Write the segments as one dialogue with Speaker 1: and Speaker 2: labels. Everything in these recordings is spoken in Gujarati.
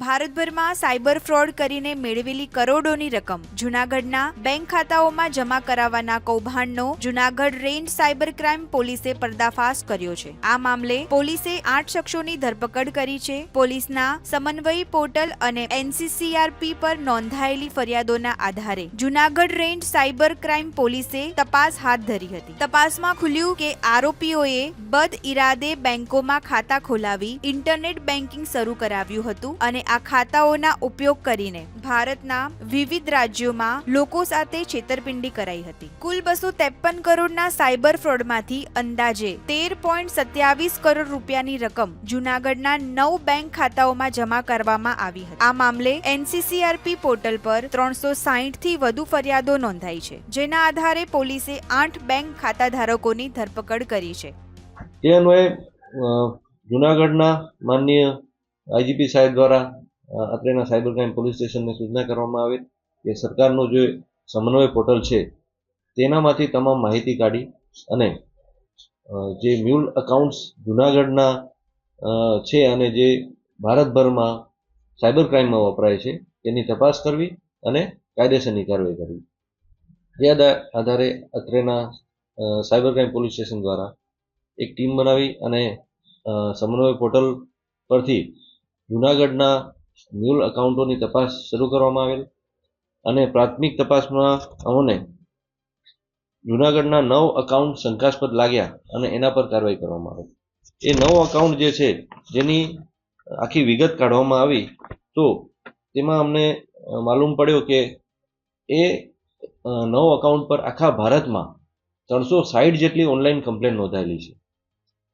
Speaker 1: ભારતભરમાં સાયબર ફ્રોડ કરીને મેળવેલી કરોડોની રકમ જૂનાગઢના બેંક ખાતાઓમાં જમા કરાવવાના કૌભાંડનો જૂનાગઢ રેન્જ સાયબર ક્રાઇમ પોલીસે પર્દાફાશ કર્યો છે। આ મામલે પોલીસે 8 શખ્સોની ધરપકડ કરી છે। પોલીસના સમન્વય પોર્ટલ અને NCCRP પર નોંધાયેલી ફરિયાદોના આધારે જૂનાગઢ રેન્જ સાયબર ક્રાઇમ પોલીસે તપાસ હાથ ધરી હતી। તપાસમાં ખુલ્યું કે આરોપીઓએ બદ ઇરાદે બેંકોમાં ખાતા ખોલાવી ઇન્ટરનેટ બેન્કિંગ શરૂ કરાવ્યું હતું અને આ ખાતાઓના ઉપયોગ કરીને ભારતના વિવિધ રાજ્યોમાં લોકો સાથે છેતરપિંડી કરાઈ હતી। કુલ 253 કરોડના સાયબર ફ્રોડમાંથી અંદાજે 13.27 કરોડ રૂપિયાની રકમ જૂનાગઢના 9 બેંક ખાતાઓમાં જમા કરવામાં આવી હતી। આ મામલે NCCRP પોર્ટલ પર 360 થી વધુ ફરિયાદો નોંધાઈ છે, જેના આધારે પોલીસે 8 બેંક ખાતા ધારકોની ધરપકડ કરી છે।
Speaker 2: તે અન્વયે જૂનાગઢના માનનીય IGP સાહેબ દ્વારા અત્રેના સાયબર ક્રાઇમ પોલીસ સ્ટેશનને સૂચના કરવામાં આવે કે સરકારનું જે સમન્વય પોર્ટલ છે તેનામાંથી તમામ માહિતી કાઢી અને જે મ્યુલ અકાઉન્ટ્સ જૂનાગઢના છે અને જે ભારતભરમાં સાયબર ક્રાઇમમાં વપરાય છે તેની તપાસ કરવી અને કાયદેસરની કાર્યવાહી કરવી। જે આધારે અત્રેના સાયબર ક્રાઇમ પોલીસ સ્ટેશન દ્વારા એક ટીમ બનાવી અને સમન્વય પોર્ટલ પરથી જૂનાગઢના મ્યુલ અકાઉન્ટોની તપાસ શરૂ કરવામાં આવેલ અને પ્રાથમિક તપાસમાં અમને જૂનાગઢના 9 અકાઉન્ટ શંકાસ્પદ લાગ્યા અને એના પર કાર્યવાહી કરવામાં આવી। એ 9 અકાઉન્ટ જે છે જેની આખી વિગત કાઢવામાં આવી તો તેમાં અમને માલુમ પડ્યો કે એ 9 અકાઉન્ટ પર આખા ભારતમાં 360 જેટલી ઓનલાઈન કમ્પ્લેન નોંધાયેલી છે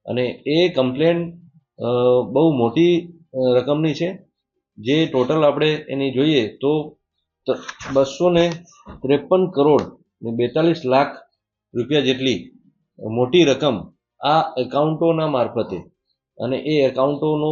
Speaker 2: અને એ કમ્પ્લેન બહુ મોટી રકમની છે। જે ટોટલ આપણે એની જોઈએ તો 253 કરોડ ને 42 લાખ રૂપિયા જેટલી મોટી રકમ આ એકાઉન્ટોના મારફતે અને એ એકાઉન્ટોનો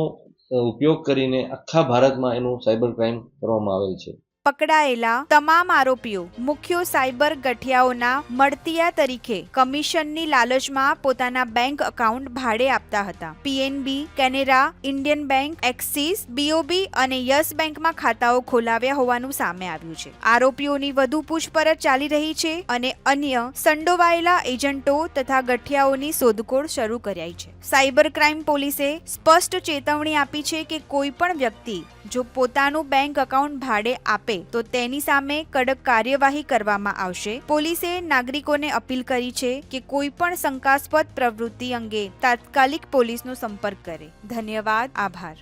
Speaker 2: ઉપયોગ કરીને આખા ભારતમાં એનું સાયબર ક્રાઇમ કરવામાં આવેલ છે।
Speaker 1: પકડાયેલા તમામ આરોપીઓ મુખ્ય સાયબર ગઠિયાઓના મળતિયા તરીકે કમિશનની લાલચમાં પોતાના બેંક એકાઉન્ટ ભાડે આપતા હતા। PNB, Canara, Indian bank, axis, BOB અને યસ બેંકમાં ખાતાઓ ખોલાવ્યા હોવાનું સામે આવ્યું છે। આરોપીઓની વધુ પૂછપરછ ચાલી રહી છે અને અન્ય સંડોવાયેલા એજન્ટો તથા ગઠિયાઓની શોધખોળ શરૂ કરાઈ છે। સાયબર ક્રાઇમ પોલીસે સ્પષ્ટ ચેતવણી આપી છે કે કોઈ પણ વ્યક્તિ જો પોતાનું બેંક એકાઉન્ટ ભાડે આપે તો તેની સામે કડક કાર્યવાહી કરવામાં આવશે। પોલીસે નાગરિકોને અપીલ કરી છે કે કોઈ પણ શંકાસ્પદ પ્રવૃત્તિ અંગે તાત્કાલિક પોલીસનો સંપર્ક કરે। ધન્યવાદ, આભાર।